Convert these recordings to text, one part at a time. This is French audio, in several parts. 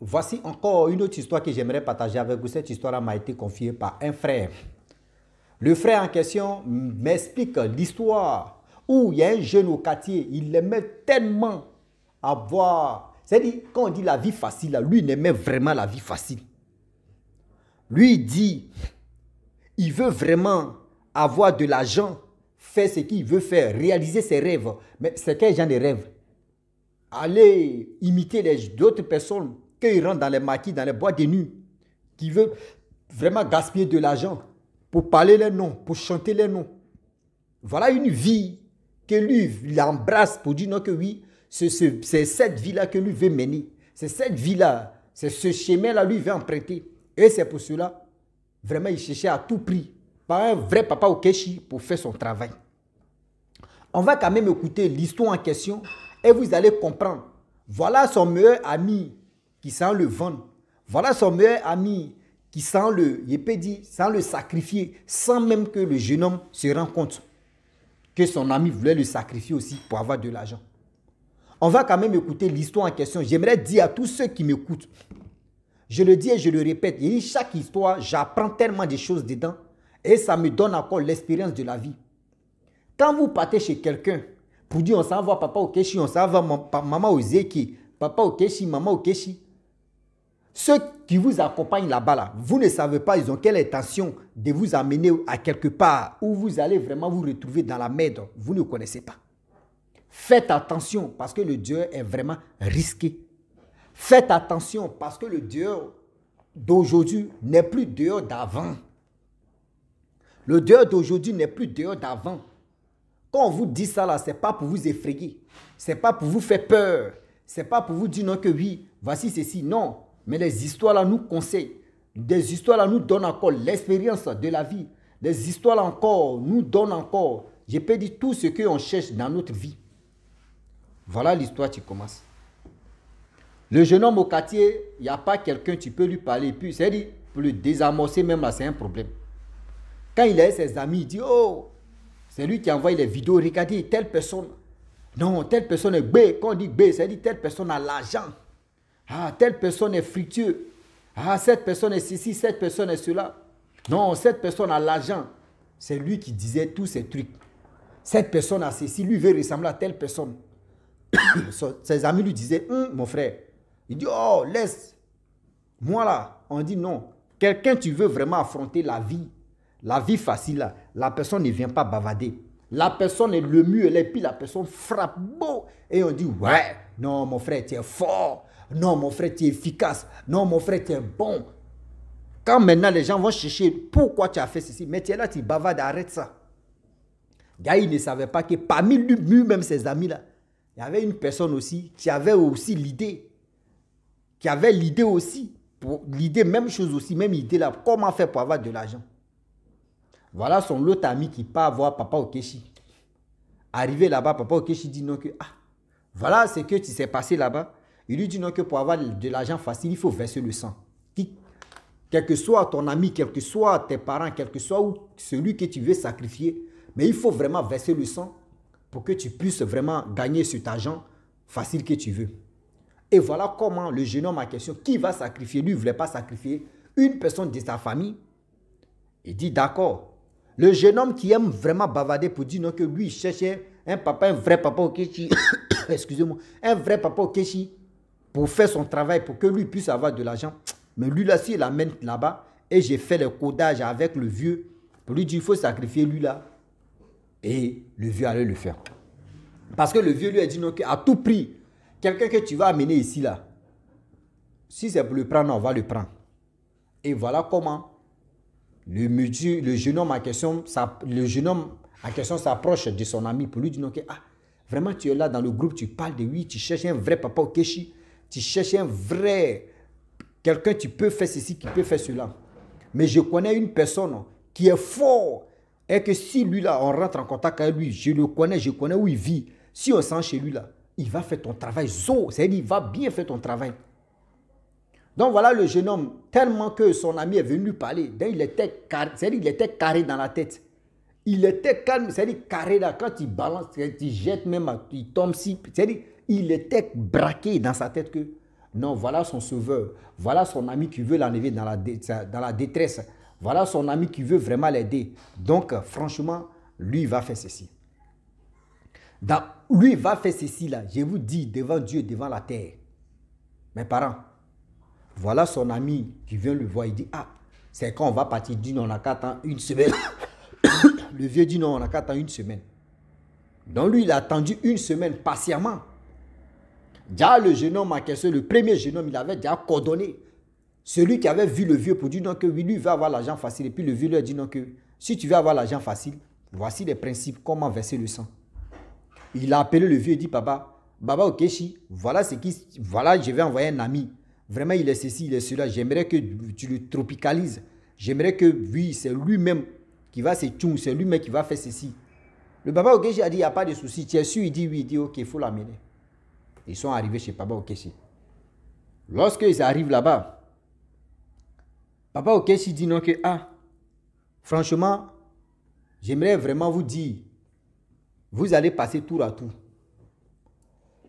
Voici encore une autre histoire que j'aimerais partager avec vous. Cette histoire m'a été confiée par un frère. Le frère en question m'explique l'histoire où il y a un jeune au quartier, il aimait tellement avoir... C'est-à-dire, quand on dit la vie facile, lui, il aimait vraiment la vie facile. Lui, il dit, il veut vraiment avoir de l'argent, faire ce qu'il veut faire, réaliser ses rêves. Mais c'est quel genre de rêve? Aller imiter d'autres personnes, qu'ils rentrent dans les maquis, dans les boîtes de nuit, qui veut vraiment gaspiller de l'argent pour parler les noms, pour chanter les noms. Voilà une vie que lui, il embrasse pour dire non que oui, c'est cette vie-là que lui veut mener. C'est cette vie-là, c'est ce chemin-là lui veut emprunter. Et c'est pour cela, vraiment, il cherchait à tout prix, par un vrai papa au Keshi pour faire son travail. On va quand même écouter l'histoire en question et vous allez comprendre. Voilà son meilleur ami qui s'en le vendre. Voilà son meilleur ami qui sans le sacrifier, sans même que le jeune homme se rende compte que son ami voulait le sacrifier aussi pour avoir de l'argent. On va quand même écouter l'histoire en question. J'aimerais dire à tous ceux qui m'écoutent, je le dis et je le répète, et chaque histoire, j'apprends tellement de choses dedans et ça me donne encore l'expérience de la vie. Quand vous partez chez quelqu'un pour dire on s'en va papa au Keshi, on s'en va maman au Zeki, papa au Keshi, maman au Keshi, ceux qui vous accompagnent là-bas, là, vous ne savez pas, ils ont quelle intention de vous amener à quelque part où vous allez vraiment vous retrouver dans la merde. Vous ne connaissez pas. Faites attention parce que le dehors est vraiment risqué. Faites attention parce que le dehors d'aujourd'hui n'est plus dehors d'avant. Le dehors d'aujourd'hui n'est plus dehors d'avant. Quand on vous dit ça là, ce n'est pas pour vous effrayer. Ce n'est pas pour vous faire peur. Ce n'est pas pour vous dire non que oui, voici ceci. Non. Mais les histoires là nous conseillent. Des histoires là nous donnent encore l'expérience de la vie. Des histoires là encore nous donnent encore, je peux dire, tout ce qu'on cherche dans notre vie. Voilà l'histoire qui commence. Le jeune homme au quartier, il n'y a pas quelqu'un, tu peux lui parler. Puis, c'est-à-dire, pour le désamorcer même là, c'est un problème. Quand il a ses amis, il dit, oh, c'est lui qui envoie les vidéos, regardez, telle personne. Non, telle personne est B. Quand on dit B, c'est-à-dire telle personne a l'argent. Ah, telle personne est fructueuse. Ah, cette personne est ceci, cette personne est cela. Non, cette personne a l'argent. C'est lui qui disait tous ces trucs. Cette personne a ceci, lui veut ressembler à telle personne. Ses amis lui disaient, mon frère. Il dit, oh, laisse. Moi là, on dit non. Quelqu'un, tu veux vraiment affronter la vie facile là, la personne ne vient pas bavader. La personne est le mur, et puis la personne frappe beau. Et on dit, ouais, non, mon frère, tu es fort. Non, mon frère, tu es efficace. Non, mon frère, tu es bon. Quand maintenant les gens vont chercher pourquoi tu as fait ceci, mais tu es là, tu bavades, arrête ça. Gars, il ne savait pas que parmi lui-même, ses amis-là, il y avait une personne aussi qui avait aussi l'idée. Qui avait l'idée aussi. L'idée, même chose aussi, même idée là. Comment faire pour avoir de l'argent? Voilà son autre ami qui part voir papa Okeshi. Arrivé là-bas, papa Okeshi dit non que, voilà ce que tu s'est passé là-bas. Il lui dit non que pour avoir de l'argent facile, il faut verser le sang. Quel que soit ton ami, quel que soit tes parents, quel que soit celui que tu veux sacrifier, mais il faut vraiment verser le sang pour que tu puisses vraiment gagner cet argent facile que tu veux. Et voilà comment le jeune homme en question, qui va sacrifier, lui ne voulait pas sacrifier une personne de sa famille. Il dit d'accord. Le jeune homme qui aime vraiment bavader pour dire non que lui il cherchait un papa, un vrai papa au Keshi, excusez-moi, un vrai papa au Keshi pour faire son travail, pour que lui puisse avoir de l'argent. Mais lui là, s'il l'amène là-bas, et j'ai fait le codage avec le vieux, pour lui dire il faut sacrifier lui là. Et le vieux allait le faire. Parce que le vieux lui a dit non qu'à tout prix, quelqu'un que tu vas amener ici là, si c'est pour le prendre, on va le prendre. Et voilà comment le jeune homme en question s'approche de son ami pour lui dire non, que, vraiment tu es là dans le groupe, tu parles de lui, tu cherches un vrai papa au Keshi, tu cherches un vrai, quelqu'un qui peut faire ceci, qui peut faire cela. Mais je connais une personne qui est fort et que si lui là, on rentre en contact avec lui, je connais où il vit. Si on sent chez lui là, il va faire ton travail, c'est-à-dire il va bien faire ton travail. Donc voilà le jeune homme, tellement que son ami est venu lui parler, il était carré dans la tête. Il était calme, c'est-à-dire carré là, quand il balance, il jette même, il tombe si, c'est-à-dire il était braqué dans sa tête que, Non, voilà son sauveur. Voilà son ami qui veut l'enlever dans la détresse. Voilà son ami qui veut vraiment l'aider. Donc, franchement, lui, il va faire ceci. Lui, il va faire ceci là. Je vous dis, devant Dieu, devant la terre. Mes parents, voilà son ami qui vient le voir. Il dit, ah, c'est quand on va partir. Il dit, non, on n'a qu'à attendre une semaine. Le vieux dit, non, on n'a qu'à attendre une semaine. Donc, lui, il a attendu une semaine patiemment. Déjà, le jeune homme en question, le premier jeune homme, il avait déjà coordonné. Celui qui avait vu le vieux pour dire non, que oui, lui, il va avoir l'argent facile. Et puis le vieux lui a dit non, que si tu veux avoir l'argent facile, voici les principes, comment verser le sang. Il a appelé le vieux et dit, papa, Baba Okechi, voilà voilà, je vais envoyer un ami. Vraiment, il est ceci, il est cela. J'aimerais que tu le tropicalises. J'aimerais que, oui, c'est lui-même qui va se tchou, c'est lui-même qui va faire ceci. Le Baba Okechi a dit, il n'y a pas de souci. Tu es sûr? Il dit oui, il dit ok, il faut l'amener. Ils sont arrivés chez Baba Okechi. Lorsqu'ils arrivent là-bas, Baba Okechi dit non que, ah, franchement, j'aimerais vraiment vous dire, vous allez passer tour à tour.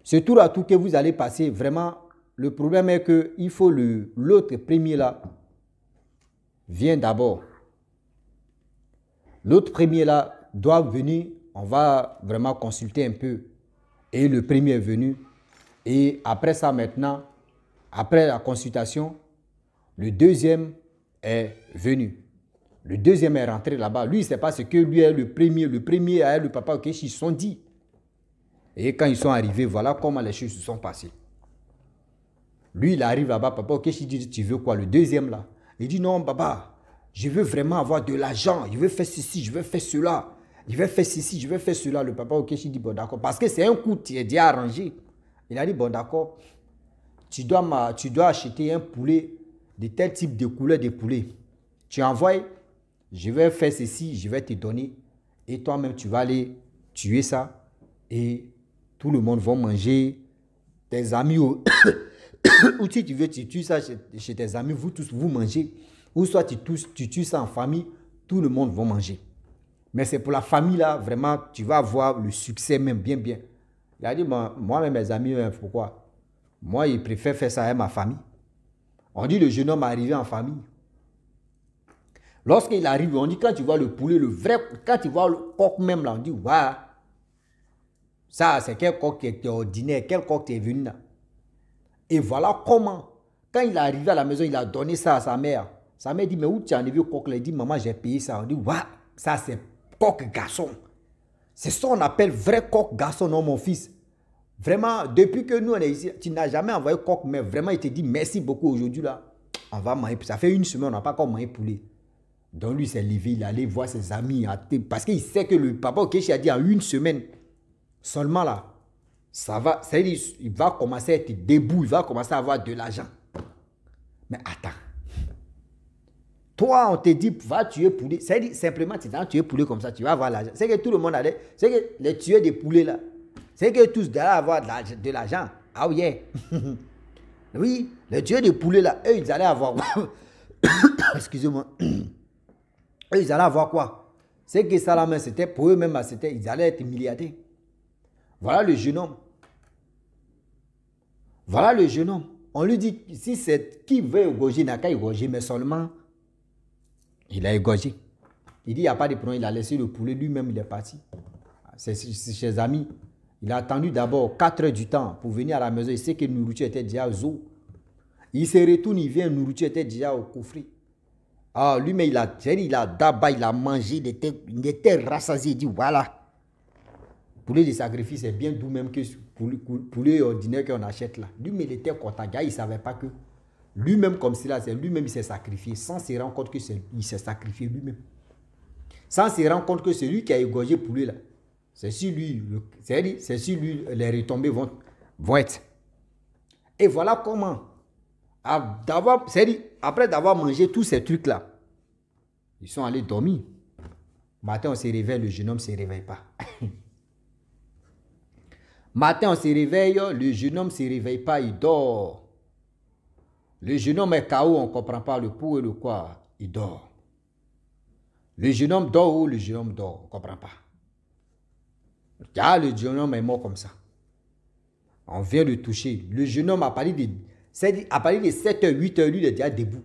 Ce tour à tour que vous allez passer, vraiment, le problème est que il faut l'autre premier là vient d'abord. L'autre premier là doit venir, on va vraiment consulter un peu. Et le premier est venu. Et après ça maintenant, après la consultation, le deuxième est venu. Le deuxième est rentré là-bas. Lui, c'est pas ce que lui est le premier. Le premier et le papa Okechi se sont dit. Et quand ils sont arrivés, voilà comment les choses se sont passées. Lui, il arrive là-bas, papa Okechi dit, tu veux quoi? Le deuxième là. Il dit, non, papa, je veux vraiment avoir de l'argent. Je veux faire ceci, je veux faire cela. Je vais faire ceci, je vais faire cela. Le papa Okechi dit, bon d'accord. Parce que c'est un coup qui est déjà arrangé. Il a dit, bon d'accord, tu dois acheter un poulet de tel type de couleur de poulet. Tu envoies, je vais faire ceci, je vais te donner. Et toi-même, tu vas aller tuer ça. Et tout le monde va manger. Tes amis, ou si tu veux, tu tues ça chez tes amis, vous tous, vous mangez. Ou soit tu tues ça en famille, tout le monde va manger. Mais c'est pour la famille là, vraiment, tu vas avoir le succès même bien, bien. Il a dit, bon, moi-même, mes amis, pourquoi? Moi, je préfère faire ça avec ma famille. On dit, le jeune homme est arrivé en famille. Lorsqu'il arrive, on dit, quand tu vois le poulet, le vrai, quand tu vois le coq même là, on dit, waouh, ça, c'est quel coq qui est ordinaire, quel coq qui est venu là. Et voilà comment, quand il est arrivé à la maison, il a donné ça à sa mère. Sa mère dit, mais où tu as enlevé le coq là? Il dit, maman, j'ai payé ça. On dit, waouh, ça c'est coq garçon. C'est ça qu'on appelle vrai coq garçon, non mon fils. Vraiment, depuis que nous on est ici, tu n'as jamais envoyé coq, mais vraiment il te dit merci beaucoup aujourd'hui là. On va manger. Ça fait une semaine, on n'a pas encore mangé poulet. Donc lui s'est levé, il allait voir ses amis. Parce qu'il sait que le papa Okechi a dit en une semaine, seulement là, ça va, c'est-à-dire, il va commencer à être debout, il va commencer à avoir de l'argent. Mais attends. Toi, on te dit, va tuer poulet. C'est simplement, tu vas tuer poulet comme ça, tu vas avoir l'argent. C'est que tout le monde allait. C'est que les tueurs de poulet là, c'est que tous allaient avoir de l'argent. Ah oui, yeah. Oui, les tueurs de poulet là, eux, ils allaient avoir. Excusez-moi. Eux, ils allaient avoir quoi? C'est que ça là, c'était pour eux-mêmes, ils allaient être milliardaires. Voilà le jeune homme. Voilà le jeune homme. On lui dit, si c'est qui veut égorger, n'a qu'à égorger, mais seulement. Il a égorgé. Il dit, il n'y a pas de problème. Il a laissé le poulet. Lui-même, il est parti. C'est chez ses amis. Il a attendu d'abord 4 heures du temps pour venir à la maison. Il sait que la nourriture était déjà au zoo. Il se retourne, il vient, la nourriture était déjà au coffret. Ah, lui-même, il a mangé, il était rassasié. Il dit, voilà. Poulet de sacrifice, c'est bien doux même que poulet ordinaire qu'on achète là. Lui-même, il était content. Il ne savait pas que lui-même comme cela, c'est lui-même il s'est sacrifié sans se rendre compte que il s'est sacrifié lui-même. Sans se rendre compte que c'est lui qui a égorgé poulet là. C'est sur lui, les retombées vont être. Et voilà comment, après d'avoir mangé tous ces trucs là, ils sont allés dormir. Matin on se réveille, le jeune homme ne se réveille pas. Matin on se réveille, le jeune homme ne se réveille pas, il dort. Le jeune homme est KO, on ne comprend pas le pour et le quoi. Il dort. Le jeune homme dort où? Le jeune homme dort, on ne comprend pas. Ah, le jeune homme est mort comme ça. On vient le toucher. Le jeune homme a parlé C'est-à-dire, à partir de 7h, 8h, lui, il est déjà debout.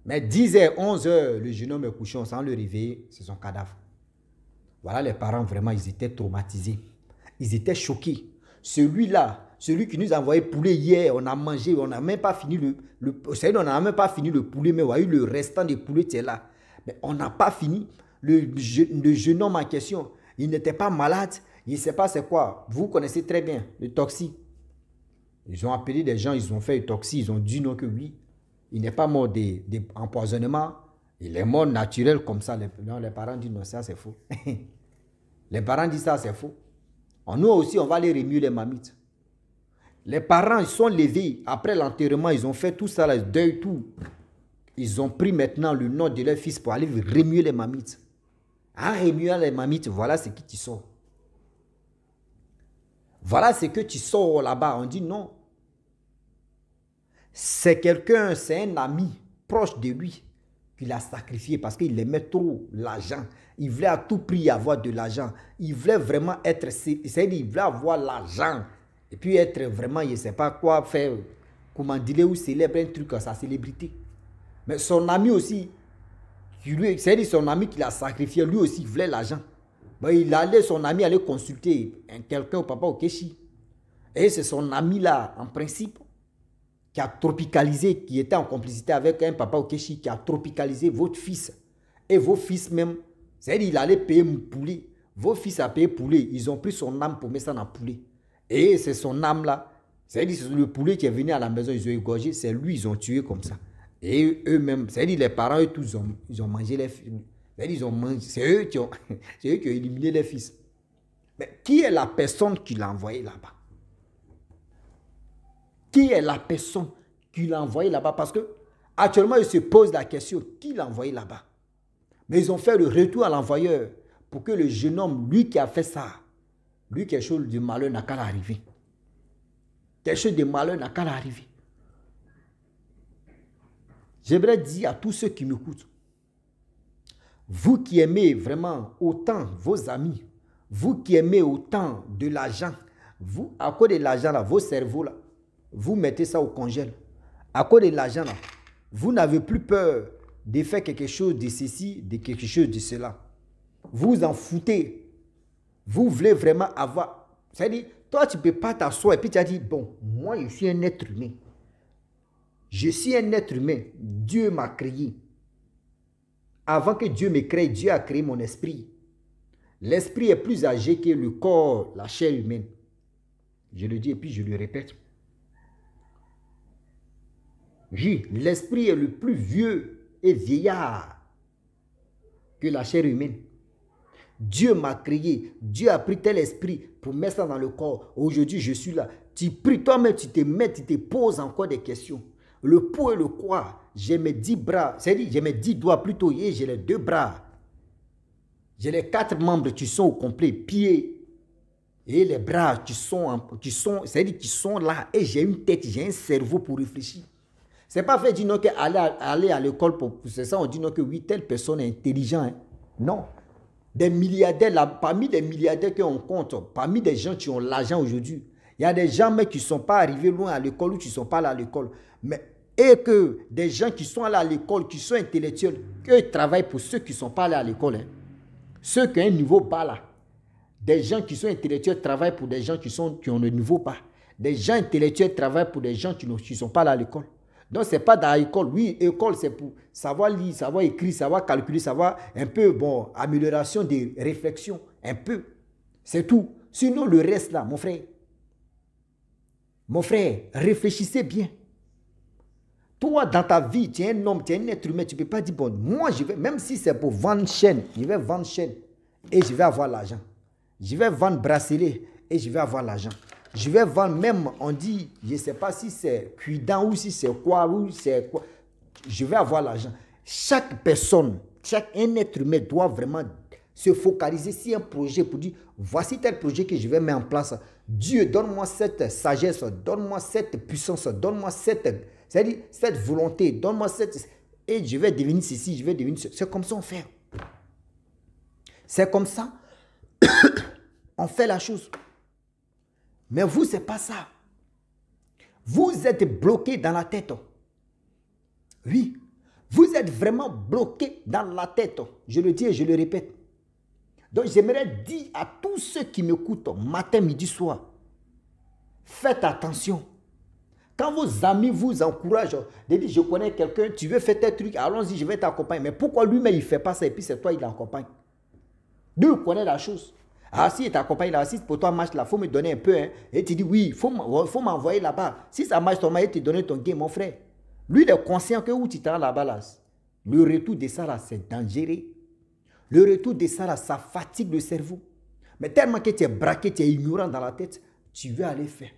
Mais 10h, 11h, le jeune homme est couché, on sent le réveiller, c'est son cadavre. Voilà, les parents, vraiment, ils étaient traumatisés. Ils étaient choqués. Celui-là, celui qui nous a envoyé poulet hier, on a mangé, on n'a même pas fini on n'a même pas fini le poulet, mais on a eu le restant des poulets, c'est là. Mais on n'a pas fini. Le jeune homme en question, il n'était pas malade, il ne sait pas c'est quoi. Vous connaissez très bien le toxi. Ils ont appelé des gens, ils ont fait le toxi, ils ont dit non que oui. Il n'est pas mort d'empoisonnement, il est mort naturel comme ça. Les parents disent non, ça c'est faux. Les parents disent ça c'est faux. Nous aussi, on va aller remuer les mamites. Les parents, ils sont levés. Après l'enterrement, ils ont fait tout ça, le deuil, tout. Ils ont pris maintenant le nom de leur fils pour aller remuer les mamites. En remuant les mamites, voilà ce qui tu sors. Voilà ce que tu sors là-bas. On dit non. C'est quelqu'un, c'est un ami proche de lui qui l'a sacrifié parce qu'il aimait trop l'argent. Il voulait à tout prix avoir de l'argent. Il voulait vraiment être, c'est-à-dire il voulait avoir l'argent. Et puis être vraiment, il ne sait pas quoi faire, comment dire ou célébrer un truc à sa célébrité. Mais son ami aussi, c'est-à-dire son ami qui l'a sacrifié, lui aussi il voulait l'argent. Ben, son ami allait consulter quelqu'un au papa au Keshi. Et c'est son ami là, en principe, qui a tropicalisé, qui était en complicité avec un papa au Keshi, qui a tropicalisé votre fils. Et vos fils même, c'est-à-dire il allait payer mon poulet. Vos fils a payé poulet. Ils ont pris son âme pour mettre ça dans le poulet. Et c'est son âme là. C'est-à-dire le poulet qui est venu à la maison, ils ont égorgé. C'est lui, ils ont tué comme ça. Et eux-mêmes, c'est-à-dire les parents, eux tous, ils ont mangé les fils. C'est-à-dire ils ont mangé. C'est eux qui ont éliminé les fils. Mais qui est la personne qui l'a envoyé là-bas? Qui est la personne qui l'a envoyé là-bas? Parce que actuellement, ils se posent la question, qui l'a envoyé là-bas? Mais ils ont fait le retour à l'envoyeur pour que le jeune homme, lui qui a fait ça, lui, quelque chose de malheur n'a qu'à l'arriver. Quelque chose de malheur n'a qu'à l'arriver. J'aimerais dire à tous ceux qui m'écoutent, vous qui aimez vraiment autant vos amis, vous qui aimez autant de l'argent, vous, à cause de l'argent là, vos cerveaux là, vous mettez ça au congèle. À cause de l'argent là, vous n'avez plus peur de faire quelque chose de ceci, de quelque chose de cela. Vous en foutez. Vous voulez vraiment avoir... C'est-à-dire, toi, tu ne peux pas t'asseoir et puis tu as dit, bon, moi, je suis un être humain. Je suis un être humain. Dieu m'a créé. Avant que Dieu me crée, Dieu a créé mon esprit. L'esprit est plus âgé que le corps, la chair humaine. Je le dis et puis je le répète. Oui, l'esprit est le plus vieux et vieillard que la chair humaine. Dieu m'a créé. Dieu a pris tel esprit pour mettre ça dans le corps. Aujourd'hui, je suis là. Tu pries toi-même, tu te mets, tu te poses encore des questions. Le pour et le quoi. J'ai mes 10 bras. C'est-à-dire, j'ai mes 10 doigts plutôt et j'ai les 2 bras. J'ai les 4 membres qui sont au complet. Pieds et les bras qui sont c'est-à-dire qui sont là. Et j'ai une tête, j'ai un cerveau pour réfléchir. C'est pas fait dire non qu'aller à l'école pour c'est ça, on dit non que oui, telle personne est intelligente. Hein. Non. Des milliardaires, là, parmi les milliardaires qu'on compte, parmi des gens qui ont l'argent aujourd'hui, il y a des gens mais qui ne sont pas arrivés loin à l'école ou qui ne sont pas là à l'école. Mais et que des gens qui sont allés à l'école, qui sont intellectuels, qu'ils travaillent pour ceux qui ne sont pas allés à l'école. Hein. Ceux qui ont un niveau bas là. Des gens qui sont intellectuels travaillent pour des gens qui ont le niveau bas. Des gens intellectuels travaillent pour des gens qui ne sont pas là à l'école. Donc, ce n'est pas dans l'école. Oui, école, c'est pour savoir lire, savoir écrire, savoir calculer, savoir un peu, bon, amélioration des réflexions, un peu. C'est tout. Sinon, le reste là, mon frère, réfléchissez bien. Toi, dans ta vie, tu es un homme, tu es un être humain, tu ne peux pas dire, bon, moi, je vais, même si c'est pour vendre chaîne, je vais vendre chaîne et je vais avoir l'argent. Je vais vendre bracelet et je vais avoir l'argent. Je vais vendre même, on dit, je ne sais pas si c'est cuidant ou si c'est quoi, ou c'est quoi. Je vais avoir l'argent. Chaque personne, un être humain doit vraiment se focaliser sur un projet pour dire, voici tel projet que je vais mettre en place. Dieu, donne-moi cette sagesse, donne-moi cette puissance, donne-moi c'est-à-dire cette volonté, donne-moi cette... Et je vais devenir ceci, je vais devenir ceci. C'est comme ça qu'on fait. C'est comme ça on fait la chose. Mais vous, ce n'est pas ça. Vous êtes bloqué dans la tête. Oui, vous êtes vraiment bloqué dans la tête. Je le dis et je le répète. Donc, j'aimerais dire à tous ceux qui m'écoutent, matin, midi, soir, faites attention. Quand vos amis vous encouragent, de dire, je connais quelqu'un, tu veux faire tes trucs, allons-y, je vais t'accompagner. Mais pourquoi lui-même, il ne fait pas ça et puis c'est toi, il l'accompagne? Lui, il connaît la chose. Ah, si il t'accompagne là, si pour toi marche là, il faut me donner un peu. Hein. Et tu dis, oui, il faut m'envoyer là-bas. Si ça marche, il te donner ton gain, mon frère. Lui, il est conscient que où tu t'en là-bas, là, le retour de ça, là, c'est dangereux. Le retour de ça, là, ça fatigue le cerveau. Mais tellement que tu es braqué, tu es ignorant dans la tête, tu veux aller faire.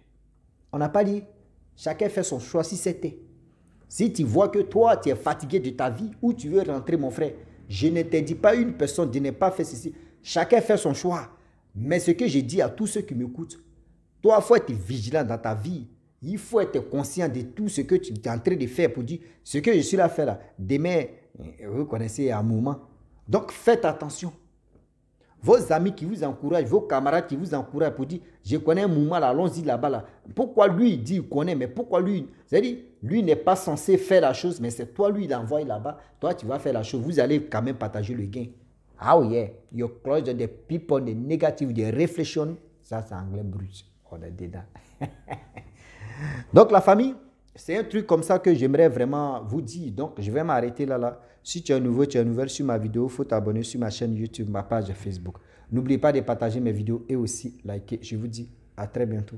On n'a pas dit, chacun fait son choix si c'était. Si tu vois que toi, tu es fatigué de ta vie, où tu veux rentrer, mon frère, je ne te dis pas une personne de ne pas faire ceci. Chacun fait son choix. Mais ce que je dis à tous ceux qui m'écoutent, toi, il faut être vigilant dans ta vie. Il faut être conscient de tout ce que tu es en train de faire pour dire, ce que je suis là à faire là, demain, vous connaissez un moment. Donc, faites attention. Vos amis qui vous encouragent, vos camarades qui vous encouragent pour dire, je connais un moment là, allons-y là-bas là. Pourquoi lui, il dit, il connaît, mais pourquoi lui, c'est-à-dire, lui n'est pas censé faire la chose, mais c'est toi, lui, il envoie là-bas. Toi, tu vas faire la chose. Vous allez quand même partager le gain. Oh yeah, you close the people, the negative, the reflection. Ça, c'est anglais brut. On est dedans. Donc, la famille, c'est un truc comme ça que j'aimerais vraiment vous dire. Donc, je vais m'arrêter là. Si tu es nouveau, tu es nouvelle sur ma vidéo, il faut t'abonner sur ma chaîne YouTube, ma page Facebook. N'oubliez pas de partager mes vidéos et aussi liker. Je vous dis à très bientôt.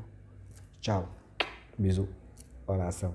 Ciao. Bisous. On est ensemble.